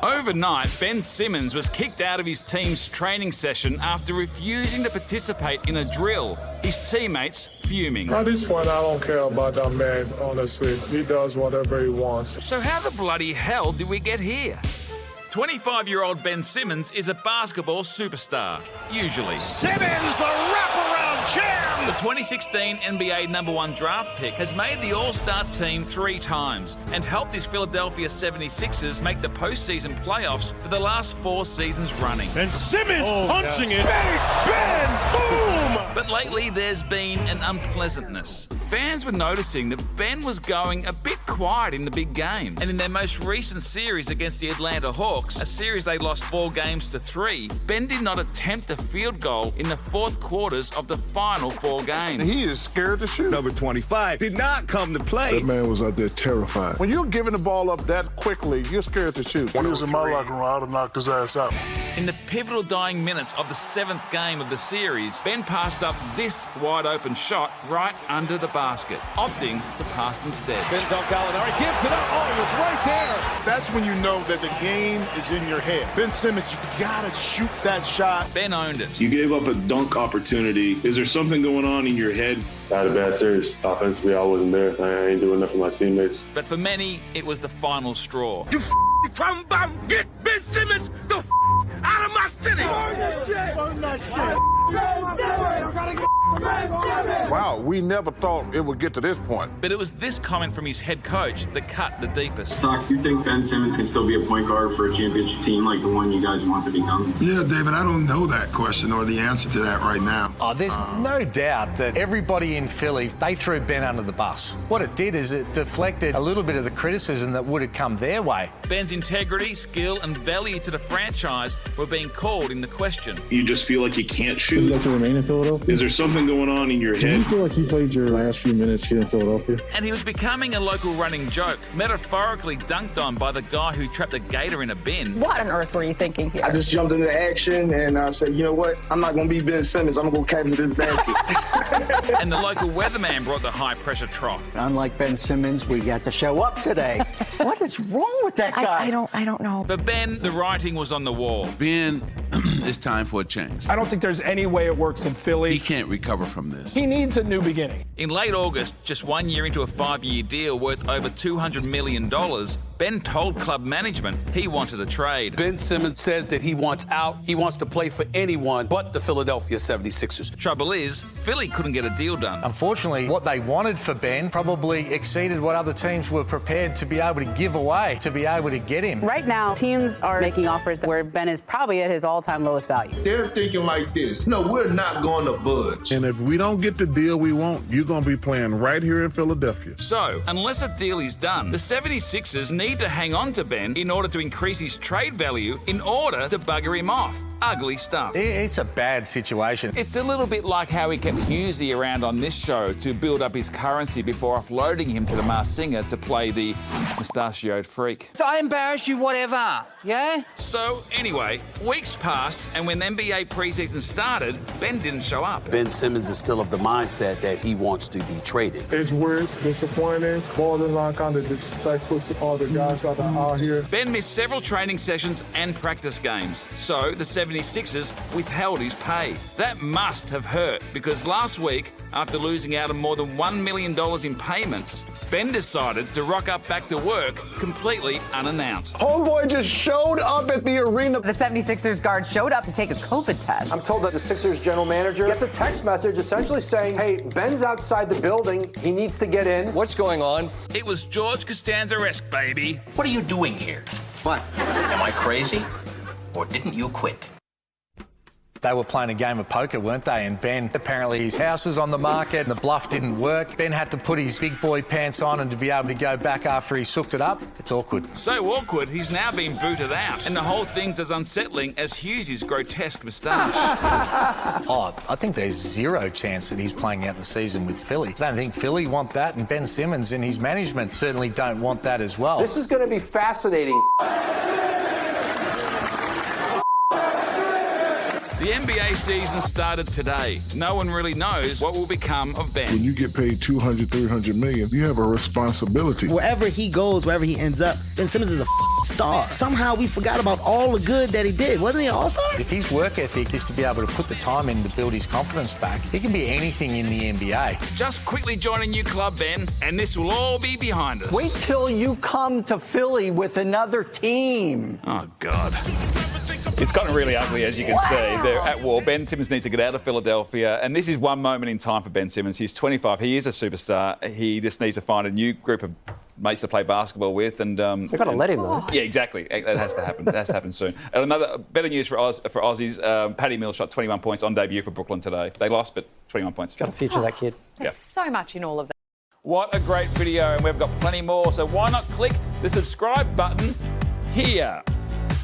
Overnight, Ben Simmons was kicked out of his team's training session after refusing to participate in a drill. His teammates fuming. At this point, I don't care about that man, honestly. He does whatever he wants. So how the bloody hell did we get here? 25-year-old Ben Simmons is a basketball superstar, usually. Simmons, the wraparound jam! The 2016 NBA #1 draft pick has made the All-Star team 3 times and helped his Philadelphia 76ers make the postseason playoffs for the last 4 seasons running. And Simmons punching it. Big Ben, boom! But lately there's been an unpleasantness. Fans were noticing that Ben was going a bit quiet in the big games. And in their most recent series against the Atlanta Hawks, a series they lost 4 games to 3, Ben did not attempt a field goal in the 4th quarters of the final 4 games. He is scared to shoot. Number 25 did not come to play. That man was out there terrified. When you're giving the ball up that quickly, you're scared to shoot. When he was in my locker room, I would have knocked his ass out. In the pivotal dying minutes of the 7th game of the series, Ben passed up this wide-open shot right under the basket, opting to pass instead. Spins on Gallinari, gives it up. Oh, he was right there. That's when you know that the game is in your head. Ben Simmons, you gotta shoot that shot. Ben owned it. You gave up a dunk opportunity. Is there something going on in your head? I had a bad series. Offensively, I wasn't there. I ain't doing enough for my teammates. But for many, it was the final straw. You from bum, get Ben Simmons the out of my city. Burn that shit. Burn that shit. Wow, we never thought it would get to this point. But it was this comment from his head coach that cut the deepest. Doc, you think Ben Simmons can still be a point guard for a championship team like the one you guys want to become? Yeah, David, I don't know that question or the answer to that right now. Oh, there's no doubt that everybody in Philly, they threw Ben under the bus. What it did is it deflected a little bit of the criticism that would have come their way. Ben's integrity, skill and value to the franchise were being called into question. You just feel like you can't Would shoot? you like to remain in Philadelphia? Is there something going on in your Do you head? feel like you played your last few minutes here in Philadelphia? And he was becoming a local running joke, metaphorically dunked on by the guy who trapped a gator in a bin. What on earth were you thinking here? I just jumped into action and I said, you know what? I'm not going to be Ben Simmons. I'm going to go capture this basket. And the local weatherman brought the high-pressure trough. Unlike Ben Simmons, we got to show up today. What is wrong with that guy? I don't know. For Ben, the writing was on the wall. Ben, it's time for a change. I don't think there's any way it works in Philly. He can't recover from this. He needs a new beginning. In late August, just 1 year into a 5-year deal worth over $200 million, Ben told club management he wanted a trade. Ben Simmons says that he wants out. He wants to play for anyone but the Philadelphia 76ers. Trouble is, Philly couldn't get a deal done. Unfortunately, what they wanted for Ben probably exceeded what other teams were prepared to be able to give away to be able to get him. Right now, teams are making offers where Ben is probably at his all-time lowest value. They're thinking like this. No, we're not going to budge. And if we don't get the deal we want, you're going to be playing right here in Philadelphia. So, unless a deal is done, the 76ers need to hang on to Ben in order to increase his trade value in order to bugger him off. Ugly stuff. It's a bad situation. It's a little bit like how he kept Hughesy around on this show to build up his currency before offloading him to the Masked Singer to play the mustachioed freak. So I embarrass you, whatever, yeah? So, anyway, weeks passed, and when NBA preseason started, Ben didn't show up. Ben Simmons is still of the mindset that he wants to be traded. It's weird, disappointing, borderline kind of disrespectful to all the guys that are out here. Ben missed several training sessions and practice games, so the 76ers withheld his pay. That must have hurt, because last week, after losing out on more than $1 million in payments, Ben decided to rock up back to work completely unannounced. Homeboy just showed up at the arena. The 76ers guard showed up to take a COVID test. I'm told that the Sixers general manager gets a text message essentially saying, hey, Ben's outside the building. He needs to get in. What's going on? It was George Costanza-esque, baby. What are you doing here? What? Am I crazy? Or didn't you quit? They were playing a game of poker, weren't they? And Ben, apparently his house was on the market and the bluff didn't work. Ben had to put his big boy pants on and to be able to go back after he sooked it up. It's awkward. So awkward, he's now been booted out. And the whole thing's as unsettling as Hughes' grotesque moustache. Oh, I think there's zero chance that he's playing out the season with Philly. I don't think Philly want that, and Ben Simmons and his management certainly don't want that as well. This is going to be fascinating. The NBA season started today. No one really knows what will become of Ben. When you get paid $200, $300 million, you have a responsibility. Wherever he goes, wherever he ends up, Ben Simmons is a star. Somehow we forgot about all the good that he did. Wasn't he an all-star? If his work ethic is to be able to put the time in to build his confidence back, he can be anything in the NBA. Just quickly join a new club, Ben, and this will all be behind us. Wait till you come to Philly with another team. Oh, God. It's gotten really ugly, as you can see. They're at war. Ben Simmons needs to get out of Philadelphia, and this is one moment in time for Ben Simmons. He's 25. He is a superstar. He just needs to find a new group of mates to play basketball with, and they've got to let him though. Yeah, exactly. That has to happen. That has to happen soon. And another better news for Aussies. Patty Mills shot 21 points on debut for Brooklyn today. They lost, but 21 points. Got to feature that kid. There's so much in all of that. What a great video, and we've got plenty more. So why not click the subscribe button here,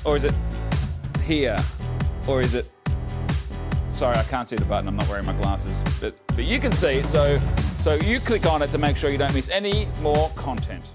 or is it here, or is it? Sorry, I can't see the button. I'm not wearing my glasses, but you can see it. So you click on it to make sure you don't miss any more content.